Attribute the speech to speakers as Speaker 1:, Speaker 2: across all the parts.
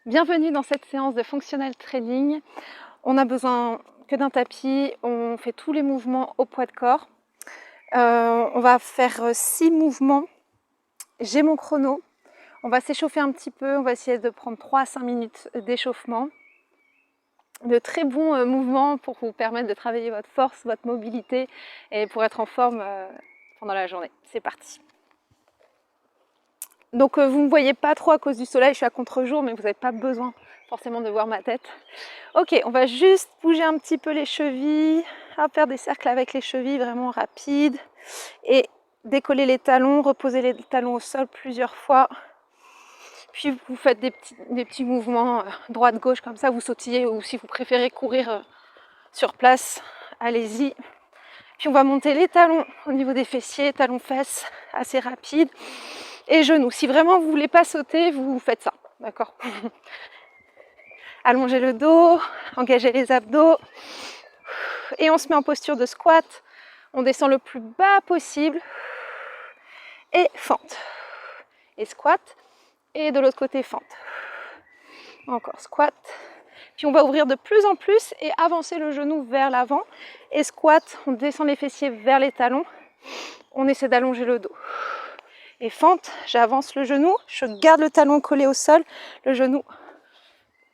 Speaker 1: Bienvenue dans cette séance de functional training. On a besoin que d'un tapis, on fait tous les mouvements au poids de corps. On va faire 6 mouvements. J'ai mon chrono. On va s'échauffer un petit peu, on va essayer de prendre 3 à 5 minutes d'échauffement. De très bons mouvements pour vous permettre de travailler votre force, votre mobilité et pour être en forme pendant la journée. C'est parti. Donc vous ne me voyez pas trop à cause du soleil, je suis à contre-jour, mais vous n'avez pas besoin forcément de voir ma tête. Ok, on va juste bouger un petit peu les chevilles, faire des cercles avec les chevilles vraiment rapides et décoller les talons, reposer les talons au sol plusieurs fois. Puis vous faites des petits mouvements droite-gauche comme ça, vous sautillez ou si vous préférez courir sur place, allez-y. Puis on va monter les talons au niveau des fessiers, talons-fesses, assez rapide. Et genoux. Si vraiment vous ne voulez pas sauter, vous faites ça, d'accord? Allongez le dos, engagez les abdos. Et on se met en posture de squat. On descend le plus bas possible. Et fente. Et squat. Et de l'autre côté, fente. Encore squat. Puis on va ouvrir de plus en plus et avancer le genou vers l'avant. Et squat, on descend les fessiers vers les talons. On essaie d'allonger le dos. Et fente, j'avance le genou, je garde le talon collé au sol, le genou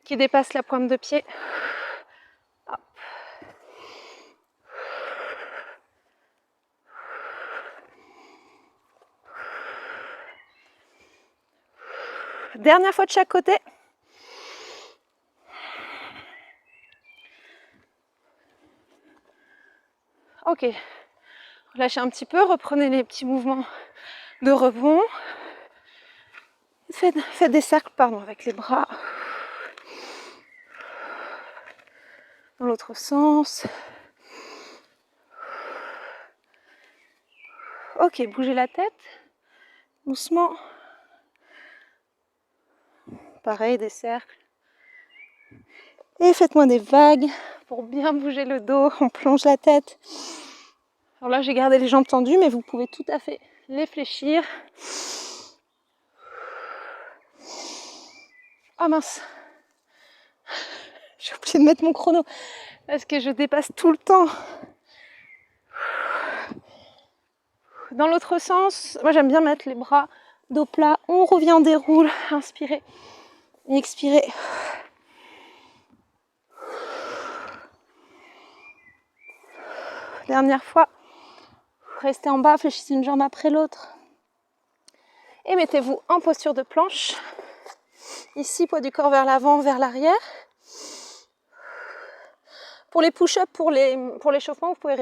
Speaker 1: qui dépasse la pointe de pied. Hop. Dernière fois de chaque côté. Ok, relâchez un petit peu, reprenez les petits mouvements de rebond. Faites des cercles avec les bras. Dans l'autre sens. Ok, bougez la tête. Doucement. Pareil, des cercles. Et faites-moi des vagues pour bien bouger le dos. On plonge la tête. Alors là, j'ai gardé les jambes tendues, mais vous pouvez tout à fait les fléchir. Ah mince, j'ai oublié de mettre mon chrono parce que je dépasse tout le temps. Dans l'autre sens, moi j'aime bien mettre les bras dos plat. On revient en déroule, inspirez et expirez. Dernière fois, restez en bas, fléchissez une jambe après l'autre. Et mettez-vous en posture de planche. Ici, poids du corps vers l'avant, vers l'arrière. Pour les push-ups, pour l'échauffement, vous pouvez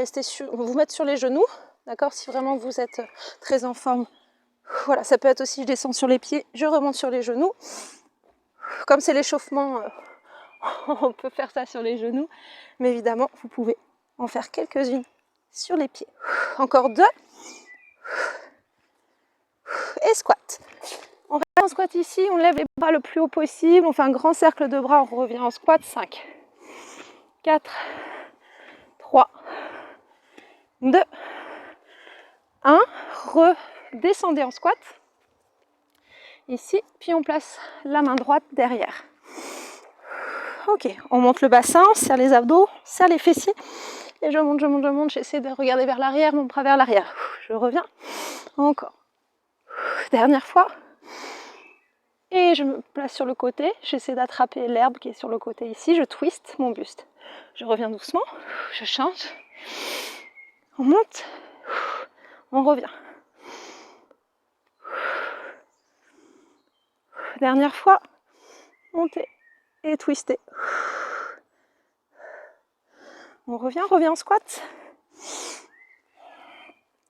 Speaker 1: vous mettre sur les genoux. D'accord, si vraiment vous êtes très en forme. Voilà, ça peut être aussi, je descends sur les pieds, je remonte sur les genoux. Comme c'est l'échauffement, on peut faire ça sur les genoux. Mais évidemment, vous pouvez en faire quelques-unes sur les pieds. Encore 2. Et squat. On reste en squat ici, on lève les bras le plus haut possible. On fait un grand cercle de bras, on revient en squat. 5, 4, 3, 2, 1. Redescendez en squat. Ici, puis on place la main droite derrière. Ok, on monte le bassin, on serre les abdos, on serre les fessiers. Et je monte, j'essaie de regarder vers l'arrière, mon bras vers l'arrière. Je reviens, encore. Dernière fois. Et je me place sur le côté, j'essaie d'attraper l'herbe qui est sur le côté ici, je twist mon buste. Je reviens doucement, je change. On monte, on revient. Dernière fois, montez et twistez. On revient en squat.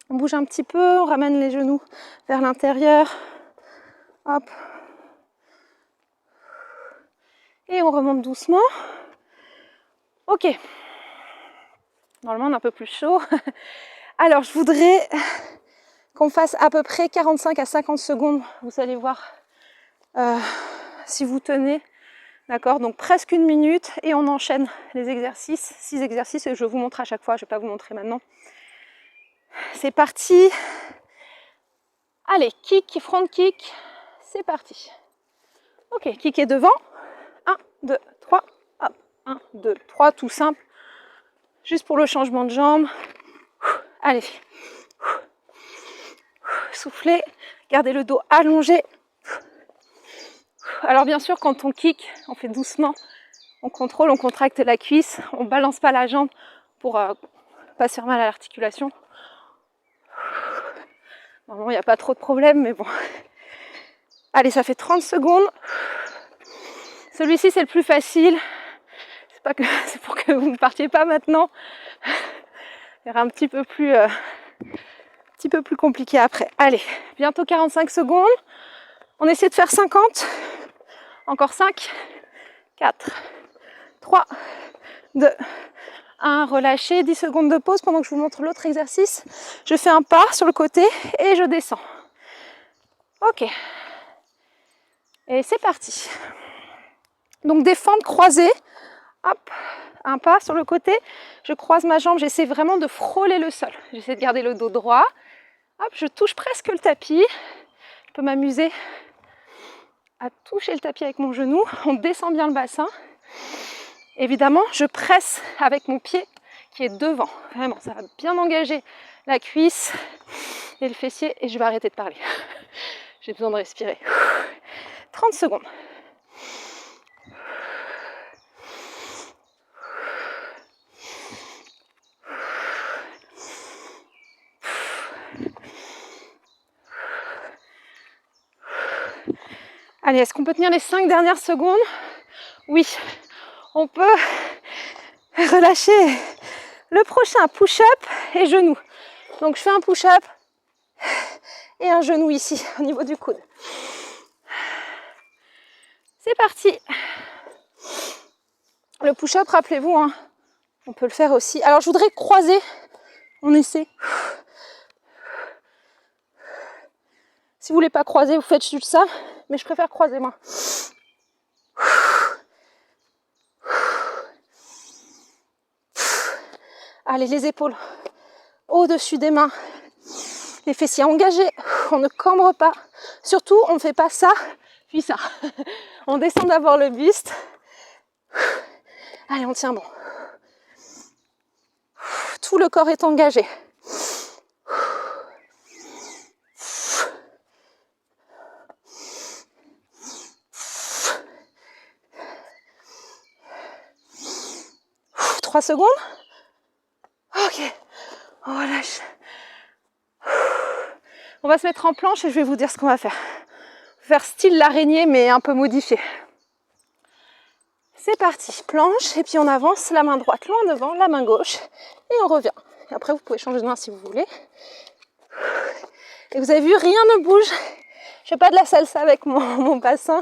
Speaker 1: On bouge un petit peu, on ramène les genoux vers l'intérieur. Hop. Et on remonte doucement. Ok. Normalement, on est un peu plus chaud. Alors, je voudrais qu'on fasse à peu près 45 à 50 secondes. Vous allez voir si vous tenez. D'accord, donc presque 1 minute et on enchaîne les exercices, 6 exercices et je vous montre à chaque fois, je ne vais pas vous montrer maintenant. C'est parti. Allez, kick, front kick, c'est parti. Ok, kick est devant, 2, 3. Hop, 1, 2, 3, tout simple. Juste pour le changement de jambe. Allez. Soufflez, gardez le dos allongé. Alors bien sûr, quand on kick, on fait doucement. On contrôle, on contracte la cuisse. On balance pas la jambe pour pas se faire mal à l'articulation. Normalement, il n'y a pas trop de problème, mais bon. Allez, ça fait 30 secondes. Celui-ci, c'est le plus facile. C'est pour que vous ne partiez pas maintenant. Il y aura un petit peu plus compliqué après. Allez, bientôt 45 secondes. On essaie de faire 50. Encore 5, 4, 3, 2, 1. Relâchez. 10 secondes de pause pendant que je vous montre l'autre exercice. Je fais un pas sur le côté et je descends. Ok. Et c'est parti. Donc des fentes croisées. Hop, un pas sur le côté. Je croise ma jambe. J'essaie vraiment de frôler le sol. J'essaie de garder le dos droit. Hop, je touche presque le tapis. Je peux m'amuser à toucher le tapis avec mon genou. On descend bien le bassin. Évidemment, je presse avec mon pied qui est devant. Vraiment, ça va bien engager la cuisse et le fessier. Et je vais arrêter de parler. J'ai besoin de respirer. 30 secondes. Allez, est-ce qu'on peut tenir les 5 dernières secondes? Oui, on peut relâcher le prochain push-up et genou. Donc je fais un push-up et un genou ici, au niveau du coude. C'est parti. Le push-up, rappelez-vous, hein, on peut le faire aussi. Alors je voudrais croiser, on essaie. Si vous voulez pas croiser, vous faites juste ça, mais je préfère croiser moi. Allez, les épaules au-dessus des mains, les fessiers engagés, on ne cambre pas. Surtout, on ne fait pas ça, puis ça. On descend d'abord le buste. Allez, on tient bon. Tout le corps est engagé. Trois secondes. Ok, on relâche. On va se mettre en planche et je vais vous dire ce qu'on va faire. Faire style l'araignée mais un peu modifié. C'est parti, planche et puis on avance la main droite loin devant, la main gauche et on revient. Et après vous pouvez changer de main si vous voulez. Et vous avez vu, rien ne bouge. Je fais pas de la salsa avec mon bassin.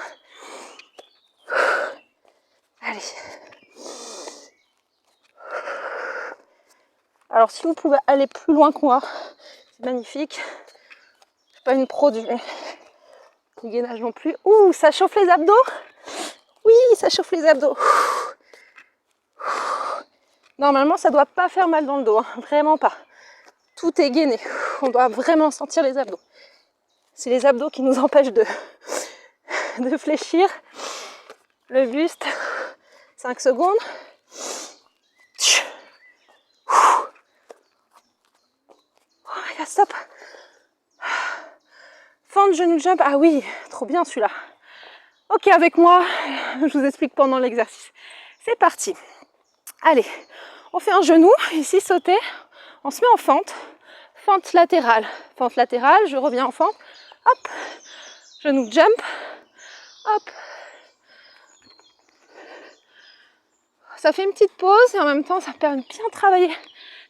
Speaker 1: Allez. Alors si vous pouvez aller plus loin que moi, c'est magnifique. Je suis pas une pro du gainage non plus. Ouh, ça chauffe les abdos. Oui, ça chauffe les abdos. Normalement, ça doit pas faire mal dans le dos, hein. Vraiment pas. Tout est gainé. On doit vraiment sentir les abdos. C'est les abdos qui nous empêchent de fléchir. Le buste. 5 secondes. Oh, stop. Fente, genou, jump. Ah oui, trop bien celui-là. Ok, avec moi, je vous explique pendant l'exercice. C'est parti. Allez, on fait un genou, ici sauter. On se met en fente. Fente latérale. Fente latérale, je reviens en fente. Hop. Genou, jump. Hop. Ça fait une petite pause et en même temps, ça permet de bien travailler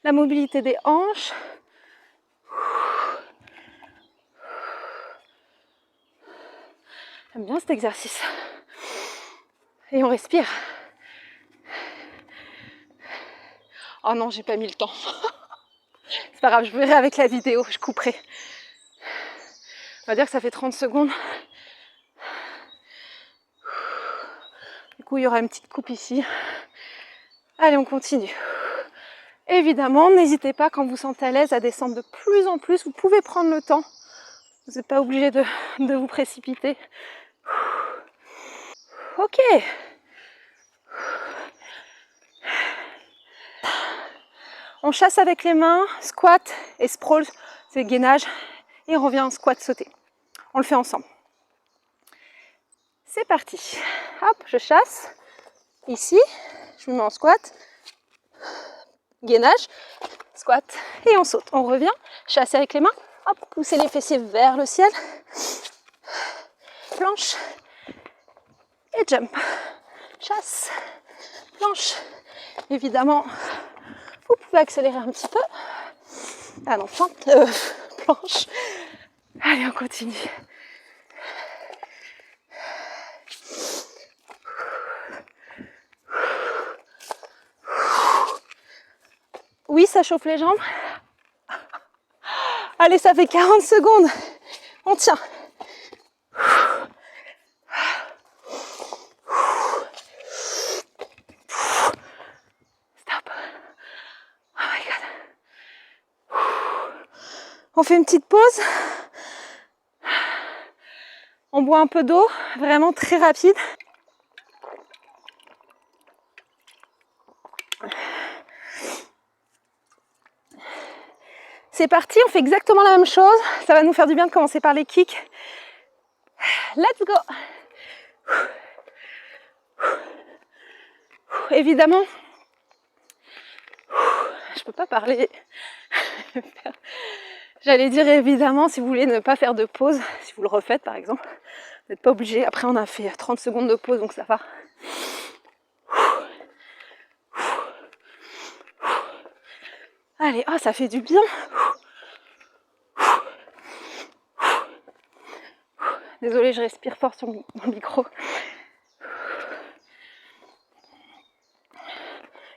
Speaker 1: la mobilité des hanches. J'aime bien cet exercice. Et on respire. Oh non, j'ai pas mis le temps. C'est pas grave, je verrai avec la vidéo, je couperai. On va dire que ça fait 30 secondes. Du coup, il y aura une petite coupe ici. Allez, on continue. Évidemment, n'hésitez pas quand vous sentez à l'aise à descendre de plus en plus. Vous pouvez prendre le temps. Vous n'êtes pas obligé de vous précipiter. Ok. On chasse avec les mains, squat et sprawl, c'est gainage. Et on revient en squat sauté. On le fait ensemble. C'est parti. Hop, je chasse. Ici, je me mets en squat. Gainage, squat et on saute. On revient, chasser avec les mains. Hop, pousser les fessiers vers le ciel. Planche et jump. Chasse, planche. Évidemment, vous pouvez accélérer un petit peu. Ah non, planche. Allez, on continue. Oui, ça chauffe les jambes. Allez, ça fait 40 secondes. On tient. Stop. Oh my God. On fait une petite pause. On boit un peu d'eau, vraiment très rapide. C'est parti, on fait exactement la même chose. Ça va nous faire du bien de commencer par les kicks. Let's go. Évidemment, je peux pas parler. J'allais dire évidemment, si vous voulez ne pas faire de pause, si vous le refaites par exemple, vous n'êtes pas obligé. Après on a fait 30 secondes de pause, donc ça va. Allez, oh, ça fait du bien. Désolée, je respire fort sur mon micro.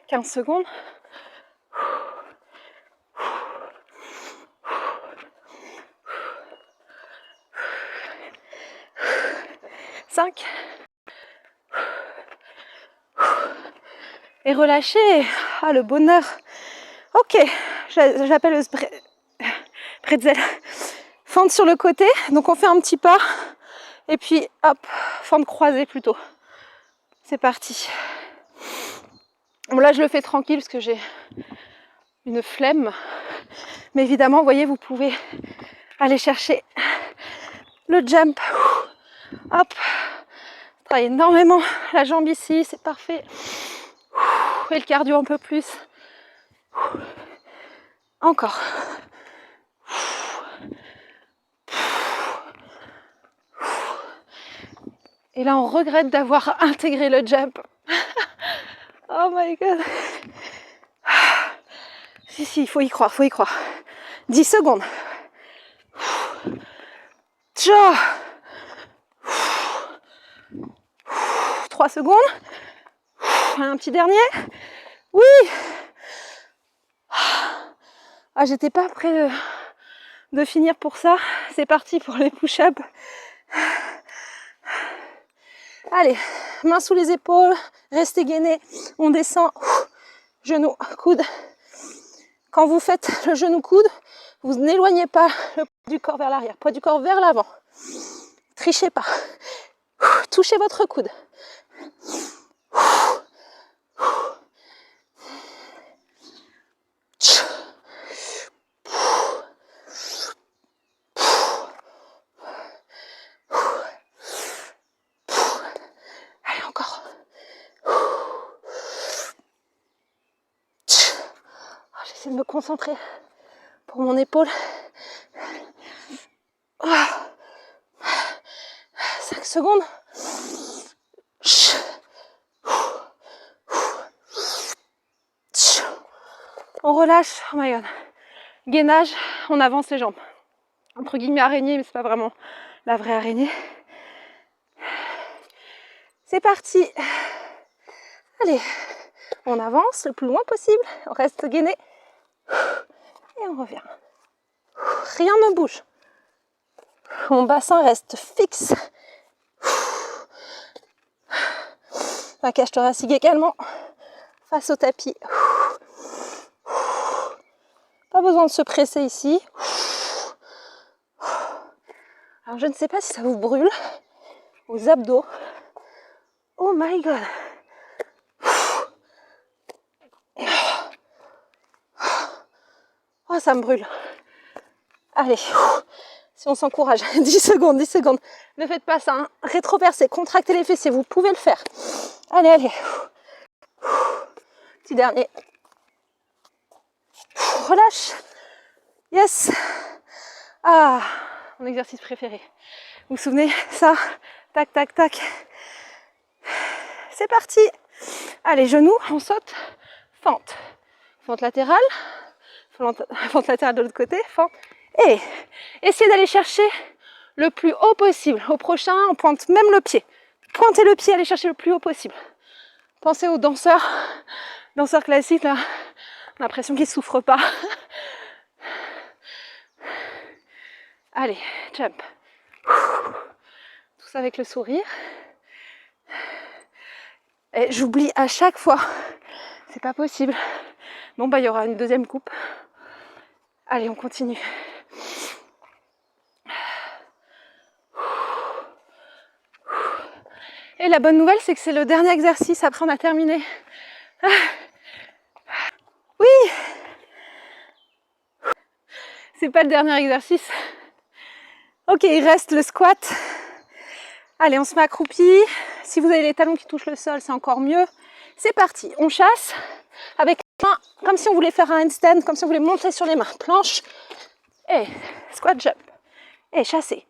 Speaker 1: 15 secondes. 5. Et relâchez. Ah, le bonheur. Ok, j'appelle le pretzel. Fente sur le côté, donc on fait un petit pas. Et puis, hop, fente croisée plutôt. C'est parti. Bon, là, je le fais tranquille parce que j'ai une flemme. Mais évidemment, vous voyez, vous pouvez aller chercher le jump. Hop. Je travaille énormément la jambe ici, c'est parfait. Et le cardio un peu plus. Encore. Et là, on regrette d'avoir intégré le jump. Oh my god. Si, il faut y croire, 10 secondes. 3 secondes. Un petit dernier. Oui. Ah, j'étais pas prêt de finir pour ça. C'est parti pour les push-ups. Allez, mains sous les épaules, restez gainés. On descend. Genou, coude. Quand vous faites le genou-coude, vous n'éloignez pas le poids du corps vers l'arrière, poids du corps vers l'avant. Trichez pas. Touchez votre coude. Allez, encore. J'essaie de me concentrer pour mon épaule. 5 secondes. On relâche. Oh my god. Gainage, on avance les jambes. Entre guillemets araignée, mais c'est pas vraiment la vraie araignée. C'est parti. Allez, on avance le plus loin possible. On reste gainé. Et on revient. Rien ne bouge. Mon bassin reste fixe. La cage thoracique également. Face au tapis. Pas besoin de se presser ici. Alors je ne sais pas si ça vous brûle aux abdos. Oh my god. Oh, ça me brûle. Allez, si on s'encourage, 10 secondes, 10 secondes. Ne faites pas ça, hein. Rétroversez, contractez les fessiers, vous pouvez le faire. Allez, allez. Petit dernier. Relâche. Yes. Ah, mon exercice préféré. Vous vous souvenez, ça, tac, tac, tac. C'est parti. Allez, genoux, on saute, fente. Fente latérale, fente latérale de l'autre côté, fente. Et essayez d'aller chercher le plus haut possible. Au prochain, on pointe même le pied. Pointez le pied, allez chercher le plus haut possible. Pensez aux danseurs classiques, là. On a l'impression qu'ils ne souffrent pas. Allez, jump. Tout ça avec le sourire. Et j'oublie à chaque fois. C'est pas possible. Bon, bah, il y aura une deuxième coupe. Allez, on continue. Et la bonne nouvelle, c'est que c'est le dernier exercice. Après, on a terminé. Oui! C'est pas le dernier exercice. Ok, il reste le squat. Allez, on se met accroupi. Si vous avez les talons qui touchent le sol, c'est encore mieux. C'est parti. On chasse avec les mains, comme si on voulait faire un handstand, comme si on voulait monter sur les mains. Planche. Et squat jump. Et chassez.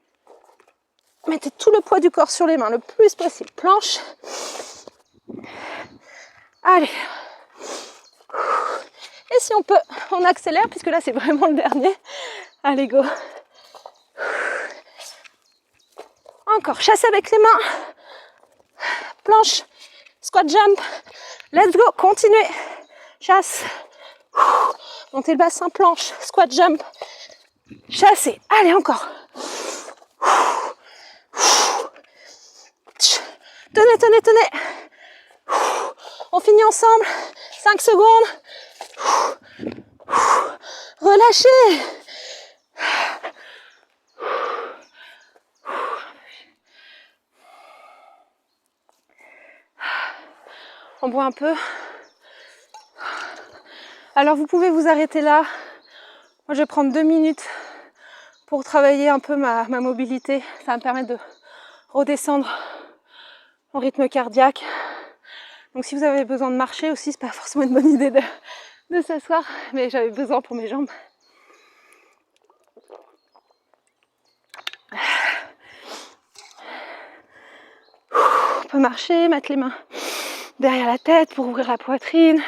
Speaker 1: Mettez tout le poids du corps sur les mains, le plus possible. Planche. Allez. Et si on peut, on accélère, puisque là, c'est vraiment le dernier. Allez, go. Encore, chasse avec les mains. Planche. Squat jump. Let's go. Continuez. Chasse. Montez le bassin, planche. Squat jump. Chassez. Allez, encore. Tenez, tenez, tenez. On finit ensemble. 5 secondes. Relâchez. On boit un peu. Alors vous pouvez vous arrêter là. Moi je vais prendre 2 minutes pour travailler un peu ma mobilité. Ça va me permettre de redescendre au rythme cardiaque. Donc si vous avez besoin de marcher aussi, c'est pas forcément une bonne idée de s'asseoir, mais j'avais besoin pour mes jambes. On peut marcher, mettre les mains derrière la tête pour ouvrir la poitrine.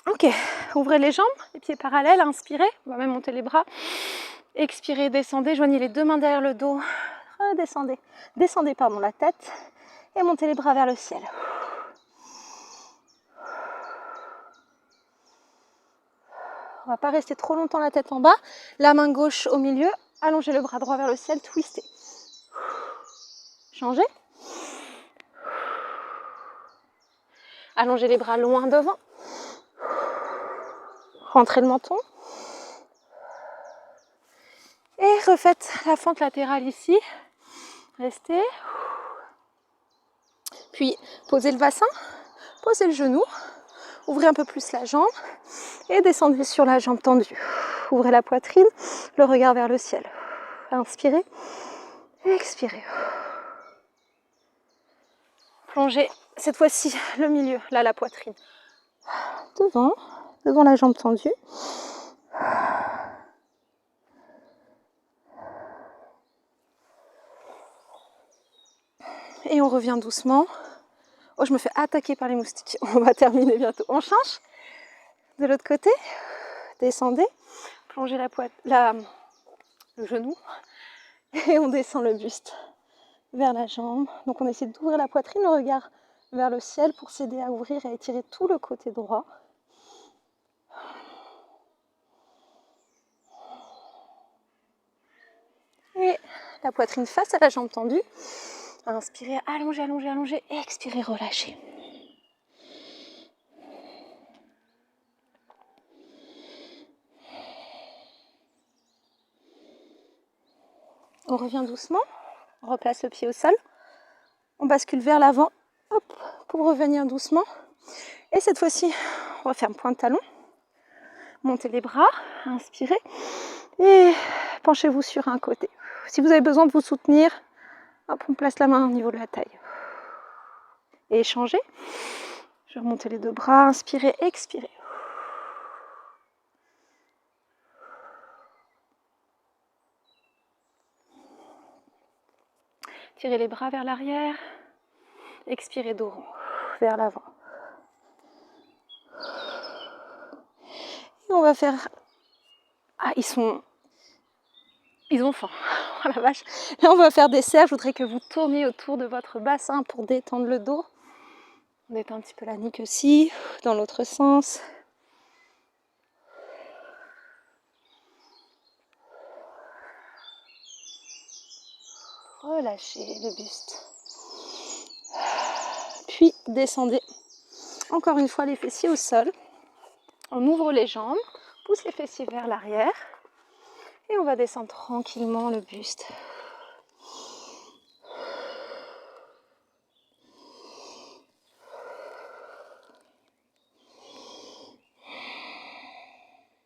Speaker 1: Ok, ouvrez les jambes, les pieds parallèles, inspirez, on va même monter les bras. Expirez, descendez, joignez les deux mains derrière le dos, redescendez, descendez pardon, la tête et montez les bras vers le ciel. On ne va pas rester trop longtemps la tête en bas, la main gauche au milieu, allongez le bras droit vers le ciel, twistez. Changez. Allongez les bras loin devant. Rentrez le menton. Et refaites la fente latérale ici. Restez. Puis posez le bassin, posez le genou, ouvrez un peu plus la jambe et descendez sur la jambe tendue. Ouvrez la poitrine, le regard vers le ciel. Inspirez, expirez. Plongez cette fois-ci le milieu, là la poitrine. Devant la jambe tendue. Et on revient doucement. Oh, je me fais attaquer par les moustiques. On va terminer bientôt. On change. De l'autre côté. Descendez. Plongez le genou. Et on descend le buste vers la jambe. Donc on essaie d'ouvrir la poitrine, le regard vers le ciel pour s'aider à ouvrir et à étirer tout le côté droit. Et la poitrine face à la jambe tendue. Inspirez, allongez, allongez, allongez. Expirez, relâchez. On revient doucement, on replace le pied au sol, on bascule vers l'avant, hop, pour revenir doucement. Et cette fois-ci, on va faire un point de talon, montez les bras, inspirez et penchez-vous sur un côté. Si vous avez besoin de vous soutenir, hop, on place la main au niveau de la taille. Et échangez. Je vais remonter les deux bras, inspirez, expirez. Tirez les bras vers l'arrière, expirez dos rond, vers l'avant. Et on va faire... Ah, ils ont faim, oh la vache. Là, on va faire des cercles, je voudrais que vous tourniez autour de votre bassin pour détendre le dos. On détend un petit peu la nuque aussi, dans l'autre sens. Relâchez le buste. Puis descendez encore une fois les fessiers au sol. On ouvre les jambes, pousse les fessiers vers l'arrière. Et on va descendre tranquillement le buste.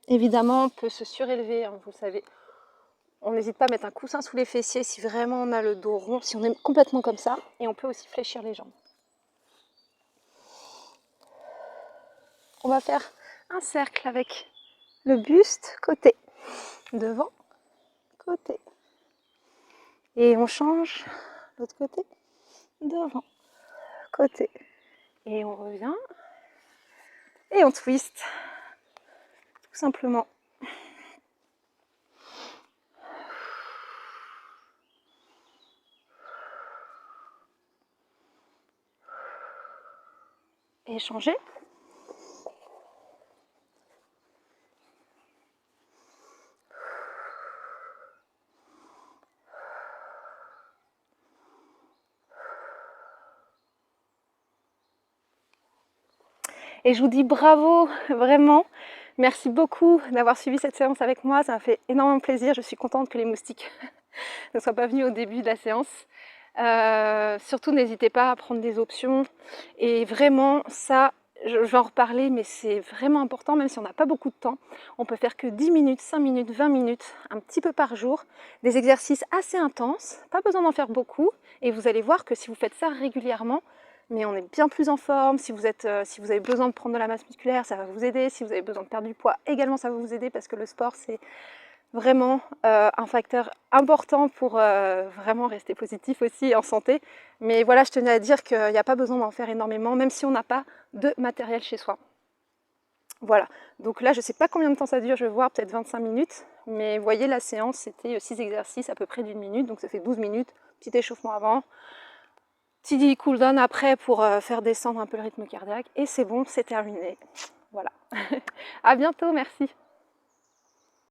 Speaker 1: Évidemment, on peut se surélever, hein, vous le savez. On n'hésite pas à mettre un coussin sous les fessiers si vraiment on a le dos rond, si on est complètement comme ça. Et on peut aussi fléchir les jambes. On va faire un cercle avec le buste côté, devant, côté. Et on change l'autre côté, devant, côté. Et on revient. Et on twist. Tout simplement. Et changer. Et je vous dis bravo, vraiment. Merci beaucoup d'avoir suivi cette séance avec moi. Ça m'a fait énormément plaisir. Je suis contente que les moustiques ne soient pas venus au début de la séance. Surtout, n'hésitez pas à prendre des options. Et vraiment, ça, je vais en reparler, mais c'est vraiment important, même si on n'a pas beaucoup de temps. On peut faire que 10 minutes, 5 minutes, 20 minutes, un petit peu par jour. Des exercices assez intenses, pas besoin d'en faire beaucoup. Et vous allez voir que si vous faites ça régulièrement, mais on est bien plus en forme. Si vous avez besoin de prendre de la masse musculaire, ça va vous aider. Si vous avez besoin de perdre du poids, également ça va vous aider parce que le sport, c'est vraiment un facteur important pour vraiment rester positif aussi en santé. Mais voilà, je tenais à dire qu'il n'y a pas besoin d'en faire énormément, même si on n'a pas de matériel chez soi. Voilà, donc là je ne sais pas combien de temps ça dure, je vais voir, peut-être 25 minutes. Mais vous voyez, la séance, c'était 6 exercices à peu près d'1 minute, donc ça fait 12 minutes. Petit échauffement avant. Petit cool down après pour faire descendre un peu le rythme cardiaque. Et c'est bon, c'est terminé. Voilà. À bientôt, merci.